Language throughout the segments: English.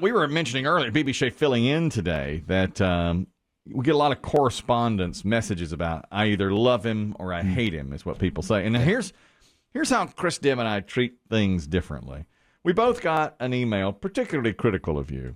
we were mentioning earlier, BB Shea filling in today, that we get a lot of correspondence messages about I either love him or I hate him, is what people say. And here's how Chris Demm and I treat things differently. We both got an email particularly critical of you.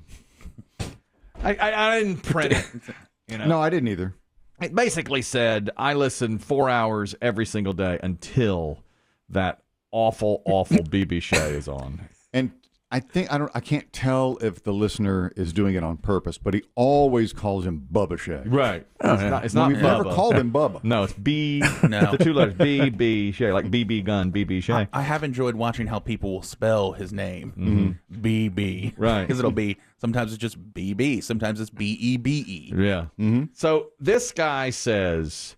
I didn't print it. No, I didn't either. It basically said, I listen 4 hours every single day until that awful BB Shea is on. And I can't tell if the listener is doing it on purpose, but he always calls him Bubba Shea. Right. It's not We've Bubba. never called him Bubba. No, it's B. No. The two letters BB Shea, like BB gun, BB Shea. I have enjoyed watching how people will spell his name. BB. Right. Because it'll be, sometimes it's just BB, sometimes it's BEBE. Yeah. So this guy says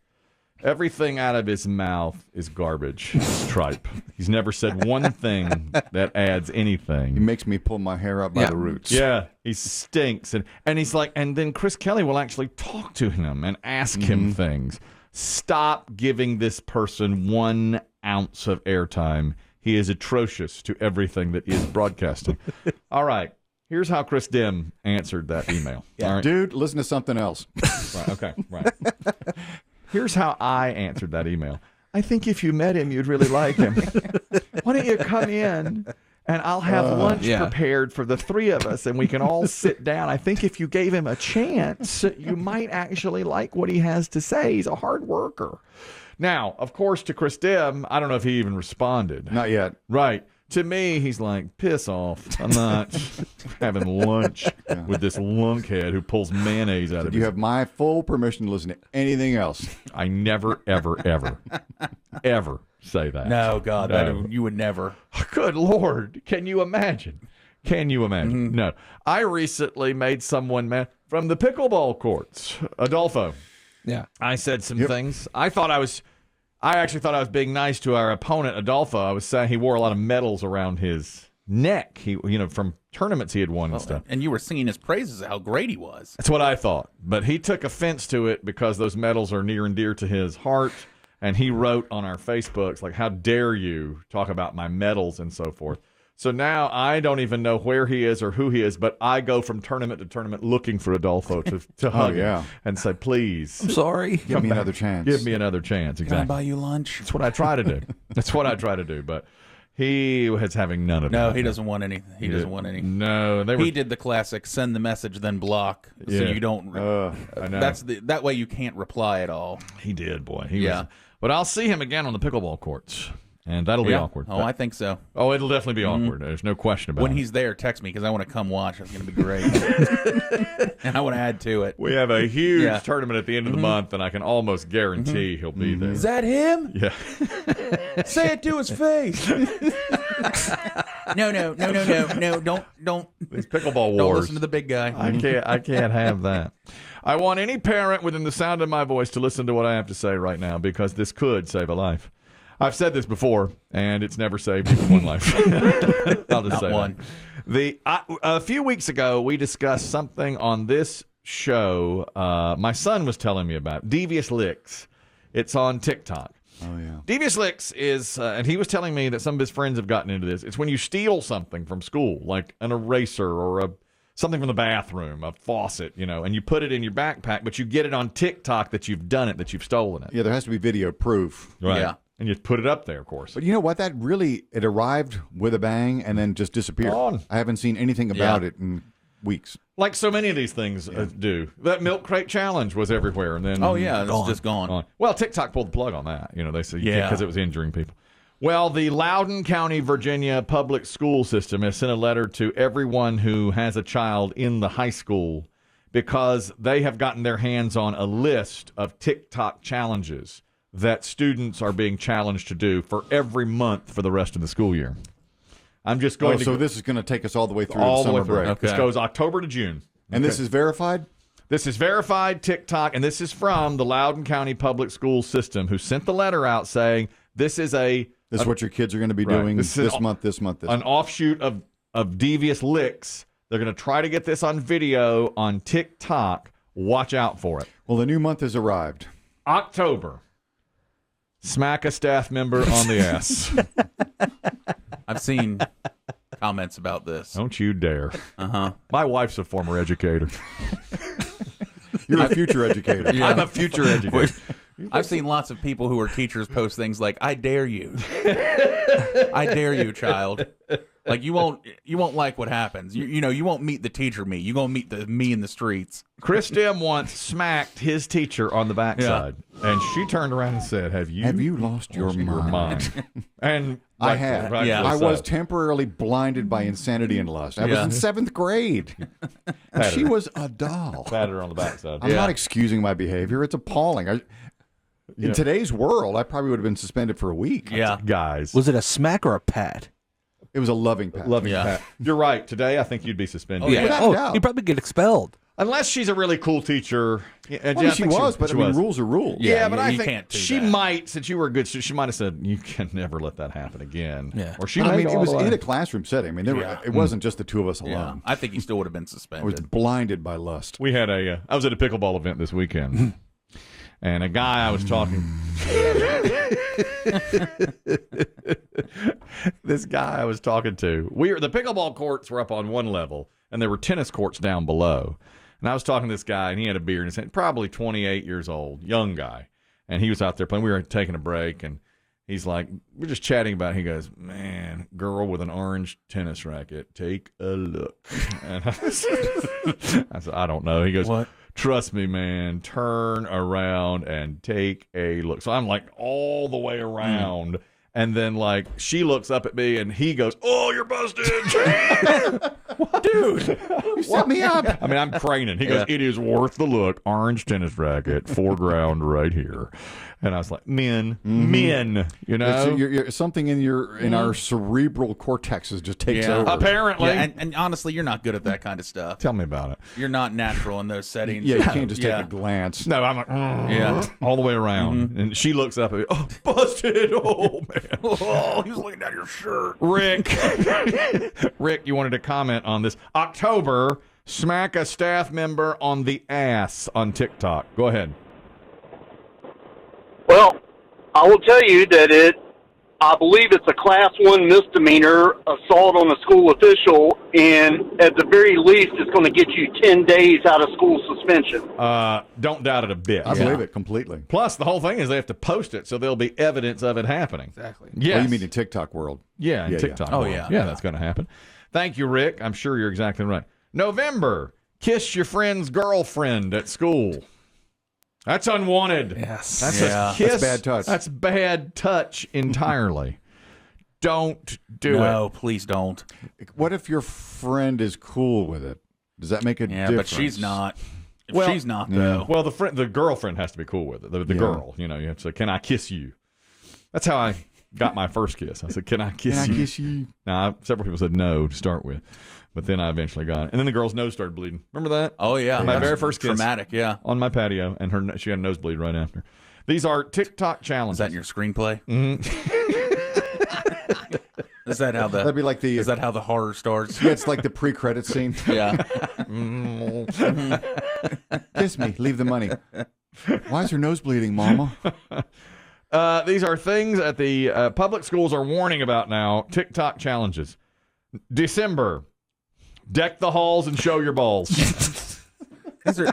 everything out of his mouth is garbage. Tripe. He's never said one thing that adds He anything. makes me pull my hair out by the roots. Yeah, he stinks. And he's like, and then Chris Kelly will actually talk to him and ask him things. Stop giving this person 1 ounce of airtime. He is atrocious to everything that is broadcasting. All right. Here's how Chris Demm answered that email. All right. Dude, listen to something else. Right, okay, right. Here's how I answered that email. I think if you met him, you'd really like him. Why don't you come in and I'll have lunch prepared for the three of us and we can all sit down. I think if you gave him a chance, you might actually like what he has to say. He's a hard worker. Now, of course, to Chris Demm, I don't know if he even responded. Not yet. Right. To me, he's like, piss off. I'm not having lunch with this lunkhead who pulls mayonnaise out of You his... have my full permission to listen to anything else. I never, ever, ever say that. No, God, No. you would never. Good Lord. Can you imagine? No. I recently made someone mad from the pickleball courts. Adolfo. Yeah. I said some things. I actually thought I was being nice to our opponent, Adolfo. I was saying he wore a lot of medals around his neck, from tournaments he had won and stuff. And you were singing his praises of how great he was. That's what I thought. But he took offense to it because those medals are near and dear to his heart. And he wrote on our Facebooks, like, how dare you talk about my medals and so forth. So now I don't even know where he is or who he is, but I go from tournament to tournament looking for Adolfo to hug him and say, please. I'm sorry. Give me another chance. Give me another chance. Can I Exactly. buy you lunch? That's what I try to do. But he was having none of that. No, he doesn't want any. He doesn't want any. No, He did the classic send the message then block, so you don't. I know. That way you can't reply at all. He did, boy. He was. But I'll see him again on the pickleball courts. And that'll be awkward. Oh, I think so. Oh, it'll definitely be awkward. There's no question about it. When he's there, text me because I want to come watch. It's going to be great. And I want to add to it. We have a huge tournament at the end of the month, and I can almost guarantee he'll be there. Is that him? Yeah. Say it to his face. No, don't. These pickleball wars. Don't listen to the big guy. I can't have that. I want any parent within the sound of my voice to listen to what I have to say right now because this could save a life. I've said this before, and it's never saved even one life. I'll just say one. A few weeks ago, we discussed something on this show. My son was telling me about Devious Licks. It's on TikTok. Oh, yeah. Devious Licks is, and he was telling me that some of his friends have gotten into this. It's when you steal something from school, like an eraser or something from the bathroom, a faucet, and you put it in your backpack, but you get it on TikTok that you've done it, that you've stolen it. Yeah, there has to be video proof. Right. Yeah. And you put it up there, of course. But you know what? It arrived with a bang and then just disappeared. Gone. I haven't seen anything about it in weeks. Like so many of these things do. That milk crate challenge was everywhere, and then It's just gone. Well, TikTok pulled the plug on that. They said Yeah. because it was injuring people. Well, the Loudoun County, Virginia public school system has sent a letter to everyone who has a child in the high school because they have gotten their hands on a list of TikTok challenges that students are being challenged to do for every month for the rest of the school year. I'm just going to... So this is going to take us all the way through all the the way summer through. break. Okay. This goes October to June. And this is verified? This is verified TikTok, and this is from the Loudoun County Public School System, who sent the letter out saying this is what your kids are going to be doing this month. An offshoot of Devious Licks. They're going to try to get this on video on TikTok. Watch out for it. Well, the new month has arrived. October. Smack a staff member on the ass. I've seen comments about this. Don't you dare. My wife's a former educator. You're a future educator. I'm a future educator. I've seen lots of people who are teachers post things like, "I dare you, I dare you, child." Like you won't like what happens. You won't meet the teacher me. You gonna meet the me in the streets. Chris Demm once smacked his teacher on the backside, and she turned around and said, "Have you lost your mind?" And I have. I was temporarily blinded by insanity and lust. I was in 7th grade. She was a doll. patted her on the backside. I'm not excusing my behavior. It's appalling. In today's world, I probably would have been suspended for a week. Yeah, guys. Was it a smack or a pat? It was a loving pat. Pat. You're right. Today, I think you'd be suspended. Yeah. You'd probably get expelled. Unless she's a really cool teacher. She was, but rules are rules. Yeah, but I you think can't do she that. might, since you were a good student, she might have said, you can never let that happen again. Yeah. Or she I might mean, it was in a classroom setting. I mean, it wasn't just the two of us yeah. alone. I think he still would have been I was suspended. blinded by lust. We had I was at a pickleball event this weekend, and a guy I was talking. This guy I was talking to. The pickleball courts were up on one level, and there were tennis courts down below. And I was talking to this guy, and he had a beard in his hand, probably 28 years old, young guy. And he was out there playing. We were taking a break, and he's like, we're just chatting about it. He goes, man, girl with an orange tennis racket, take a look. And I said, I don't know. He goes, What? Trust me, man, turn around and take a look. So I'm like all the way around. And then, like, she looks up at me, and he goes, oh, you're busted. Dude. You set me up. I mean, I'm craning. He goes, it is worth the look. Orange tennis racket, foreground right here. And I was like, men, you know? You're, something in our cerebral cortexes just takes over. Apparently. Yeah, and honestly, you're not good at that kind of stuff. Tell me about it. You're not natural in those settings. Yeah, you can't just take a glance. No, I'm like, all the way around. And she looks up at me, oh, busted. Oh, man. Oh, he was looking down your shirt. Rick, you wanted to comment on this. October, smack a staff member on the ass on TikTok. Go ahead. Well, I will tell you that I believe it's a Class 1 misdemeanor, assault on a school official, and at the very least, it's going to get you 10 days out of school suspension. Don't doubt it a bit. I believe it completely. Plus, the whole thing is they have to post it, so there'll be evidence of it happening. Exactly. Yes. Well, you mean in TikTok world? Yeah, in TikTok. Oh, world. yeah. Yeah, that's going to happen. Thank you, Rick. I'm sure you're exactly right. November, kiss your friend's girlfriend at school. That's unwanted. Yes. That's a kiss. That's bad touch. That's bad touch entirely. Don't do it. No, please don't. What if your friend is cool with it? Does that make a Yeah, difference? but she's not. If Well, she's not, though. Well, the girlfriend has to be cool with it. The girl, you have to say, "Can I kiss you?" That's how I got my first kiss. I said, "Can I kiss Can you?" I kiss you? Now, several people said no to start with, but then I eventually got it. And then the girl's nose started bleeding. Remember that? Oh, yeah. My That's very first kiss. Traumatic, yeah. On my patio, and she had a nosebleed right after. These are TikTok challenges. Is that in your screenplay? Is that how That'd be like the. Is that how the horror starts? Yeah, it's like the pre-credit scene. Yeah. Kiss me. Leave the money. Why is her nose bleeding, Mama? These are things that the public schools are warning about now. TikTok challenges. December. Deck the halls and show your balls.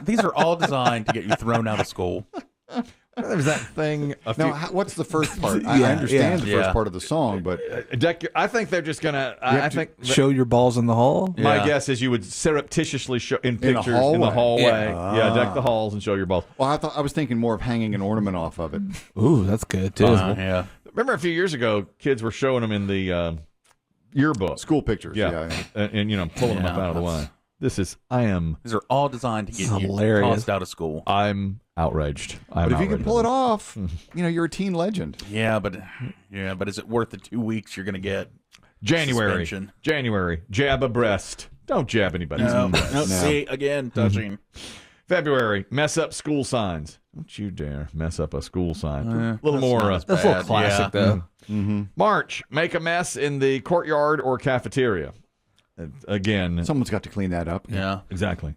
These are all designed to get you thrown out of school. There's that thing. What's the first part? I understand the first part of the song, but I think they're just gonna. I think Show your balls in the hall? my guess is you would surreptitiously show in In a pictures in the hallway. hallway. Yeah, deck the halls and show your balls. well, I was thinking more of hanging an ornament off of it. Ooh, that's good, too. Yeah. Remember a few years ago, kids were showing them in the yearbook. School pictures. Yeah, and pulling them up out of the way. These are all designed to get you hilarious. tossed out of school. I'm outraged. But if you can pull it off, you're a teen legend. Yeah, but is it worth the 2 weeks you're going to get? January, suspension? January, jab a breast. Don't jab anybody's breast. No. See, again, touching. February, mess up school signs. Don't you dare mess up a school sign. A little That's more. not as That's a little bad. classic, Yeah. though. March, make a mess in the courtyard or cafeteria. Again, Someone's got to clean that up. Yeah. exactly.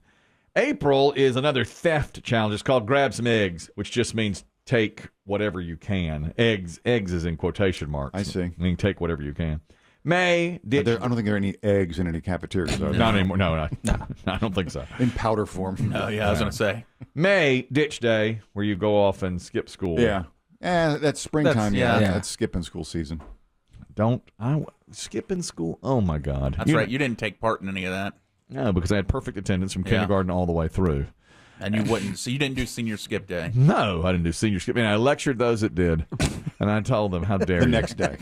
April is another theft challenge. It's called grab some eggs, which just means take whatever you can. Eggs is in quotation marks. I see. Meaning take whatever you can. May ditch. I don't think there are any eggs in any cafeterias. Not anymore. No, I don't think so. In powder form. Oh, yeah, I was going to say. May ditch day, where you go off and skip school. Yeah. That's springtime. That's skipping school season. Skipping school. Oh my God. That's right. You didn't take part in any of that. No, because I had perfect attendance from kindergarten all the way through. And you wouldn't. So you didn't do senior skip day. No, I didn't do senior skip. I lectured those that did, and I told them, "How dare the you?" next day.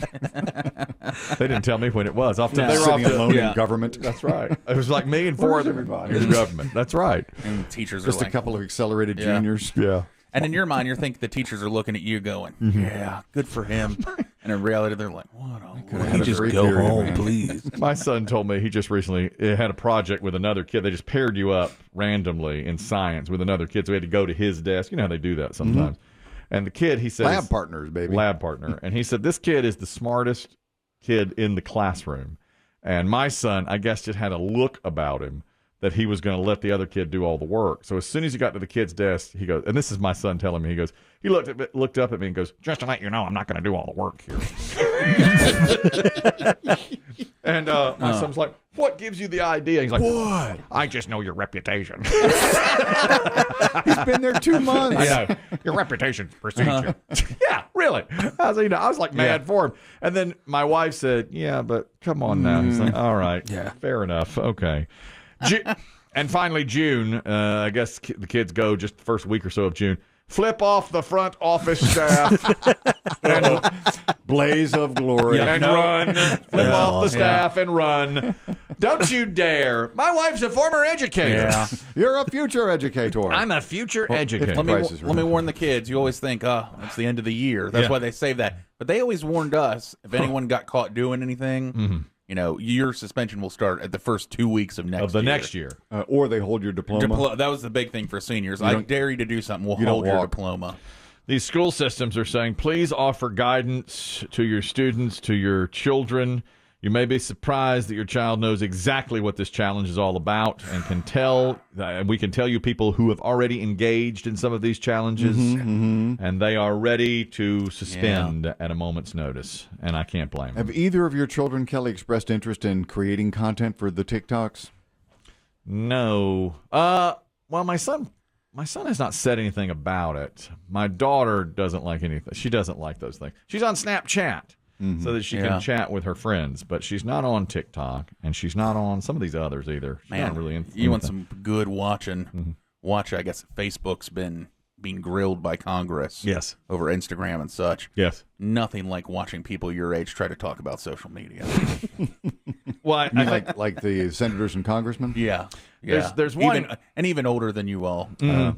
They didn't tell me when it was. Often they were Sitting off alone in government. That's right. It was like me and four other everybody? in government. That's right. And teachers Just are a couple of accelerated juniors. Yeah. And in your mind, you think the teachers are looking at you going, yeah, good for him. And in reality, they're like, what a You just go home, please. My son told me he just recently had a project with another kid. They just paired you up randomly in science with another kid, so we had to go to his desk. You know how they do that sometimes. And the kid, he said, lab partners, baby. Lab partner. And he said, this kid is the smartest kid in the classroom. And my son, I guess, just had a look about him that he was going to let the other kid do all the work. So as soon as he got to the kid's desk, he goes, and this is my son telling me, he looked up at me and goes, just to let you know, I'm not going to do all the work here. And my son's like, what gives you the idea? He's like, what? I just know your reputation. He's been there 2 months. I know. Your reputation precedes you. Yeah, really. I was like mad for him. And then my wife said, yeah, but come on now. He's like, all right. Yeah. Fair enough. Okay. And finally, June, I guess the kids go just the first week or so of June. Flip off the front office staff and blaze of glory and run. Flip off the staff and run. Don't you dare. My wife's a former educator. Yeah. You're a future educator. I'm a future educator. Let me warn the kids. You always think, oh, it's the end of the year. That's why they save that. But they always warned us, if anyone got caught doing anything, your suspension will start at the first 2 weeks of next year. Or they hold your diploma. That was the big thing for seniors. I dare you to do something. We'll hold your diploma. These school systems are saying, please offer guidance to your students, to your children. You may be surprised that your child knows exactly what this challenge is all about and can tell. We can tell you people who have already engaged in some of these challenges, and they are ready to suspend at a moment's notice, and I can't blame them. Have either of your children, Kelly, expressed interest in creating content for the TikToks? No. Well, my son has not said anything about it. My daughter doesn't like anything. She doesn't like those things. She's on Snapchat. So that she can chat with her friends, but she's not on TikTok, and she's not on some of these others either. She's not really into you want some good watching. Watch, I guess Facebook's been being grilled by Congress. Yes. Over Instagram and such. Yes. Nothing like watching people your age try to talk about social media. Well, like the senators and congressmen? Yeah. There's one even older than you all. You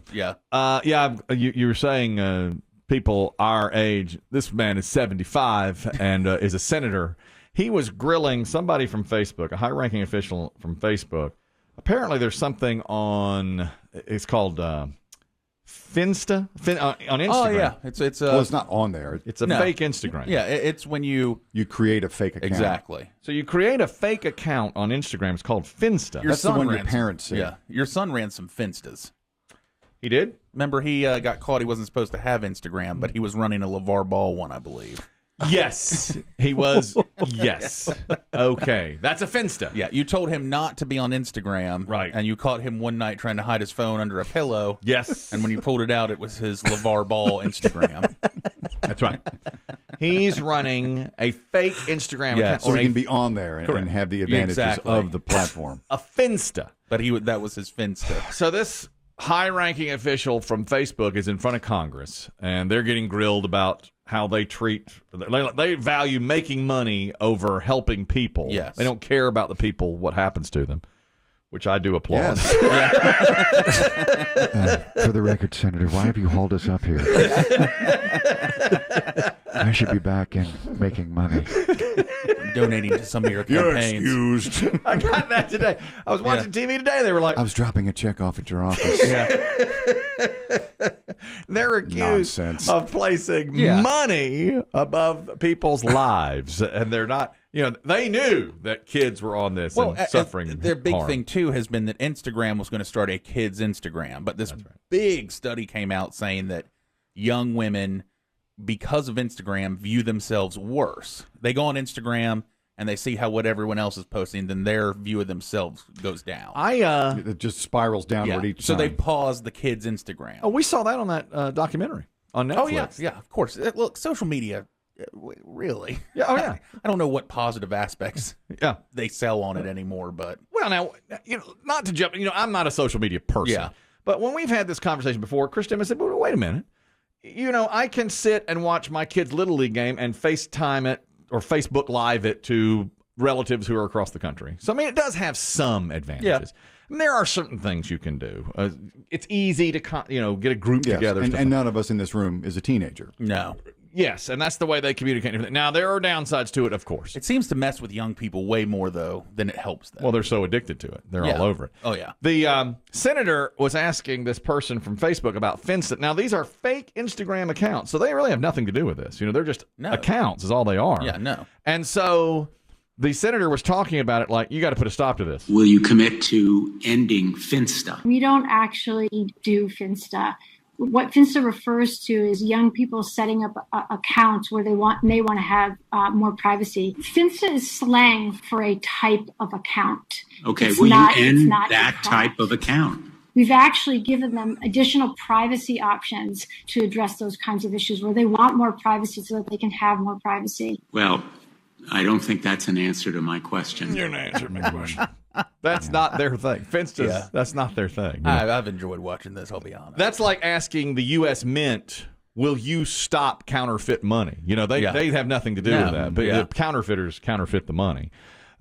were saying people our age. This man is 75 and is a senator. He was grilling somebody from Facebook, a high-ranking official from Facebook. Apparently, there's something on. It's called Finsta on Instagram. Oh yeah, it's well, it's not on there. It's a fake Instagram. Yeah, it's when you create a fake account. Exactly. So you create a fake account on Instagram. It's called Finsta. That's the one your parents said. Yeah, your son ran some Finstas. He did? Remember, he got caught. He wasn't supposed to have Instagram, but he was running a LeVar Ball one, I believe. Yes, he was. Yes. Okay. That's a Finsta. Yeah, you told him not to be on Instagram. Right. And you caught him one night trying to hide his phone under a pillow. Yes. And when you pulled it out, it was his LeVar Ball Instagram. That's right. He's running a fake Instagram account. So he can be on there and have the advantages of the platform. A Finsta. But that was his Finsta. So this high-ranking official from Facebook is in front of Congress, and they're getting grilled about how they value making money over helping people. Yes. They don't care about the people, what happens to them, which I do applaud. Yes. For the record, Senator, why have you hauled us up here? I should be back in making money. Donating to some of your campaigns. You're excused. I got that today. I was watching TV today. They were like, I was dropping a check off at your office. They're accused of placing money above people's lives, and they're not. They knew that kids were on this and suffering. Their big harm. thing too has been that Instagram was going to start a kids Instagram, but this big study came out saying that young women, because of Instagram, view themselves worse. They go on Instagram and they see how what everyone else is posting, then their view of themselves goes down. It just spirals downward each so time. they pause the kids' Instagram. Oh, we saw that on that documentary on Netflix. Oh yeah, of course. Look, social media, really. Yeah. Oh yeah. I don't know what positive aspects Yeah. they sell on it anymore, but Well, now, not to jump, I'm not a social media person. Yeah. But when we've had this conversation before, Chris Demm said, well, wait a minute. I can sit and watch my kid's Little League game and FaceTime it or Facebook Live it to relatives who are across the country. So, I mean, it does have some advantages. And there are certain things you can do. It's easy to, get a group together. And none of us in this room is a teenager. no. Yes, and that's the way they communicate. Now, there are downsides to it, of course. It seems to mess with young people way more, though, than it helps them. Well, they're so addicted to it. They're all over it. Oh, yeah. The senator was asking this person from Facebook about Finsta. Now, these are fake Instagram accounts, so they really have nothing to do with this. They're just accounts is all they are. Yeah, no. And so the senator was talking about it like, you got to put a stop to this. Will you commit to ending Finsta? We don't actually do Finsta. What Finsta refers to is young people setting up accounts where they may want to have more privacy. Finsta is slang for a type of account. Okay, will you end that type of account? We've actually given them additional privacy options to address those kinds of issues where they want more privacy so that they can have more privacy. Well, I don't think that's an answer to my question. You're not answering my question. That's not their thing. Finsta, that's not their thing. I've enjoyed watching this, I'll be honest. That's like asking the U.S. Mint, will you stop counterfeit money? They have nothing to do with that. But the counterfeiters counterfeit the money.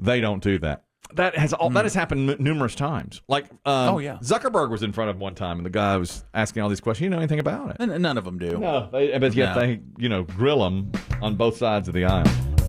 They don't do that. That has happened numerous times. Like, Zuckerberg was in front of one time, and the guy was asking all these questions. You know anything about it? And none of them do. No, but yet they grill them on both sides of the aisle.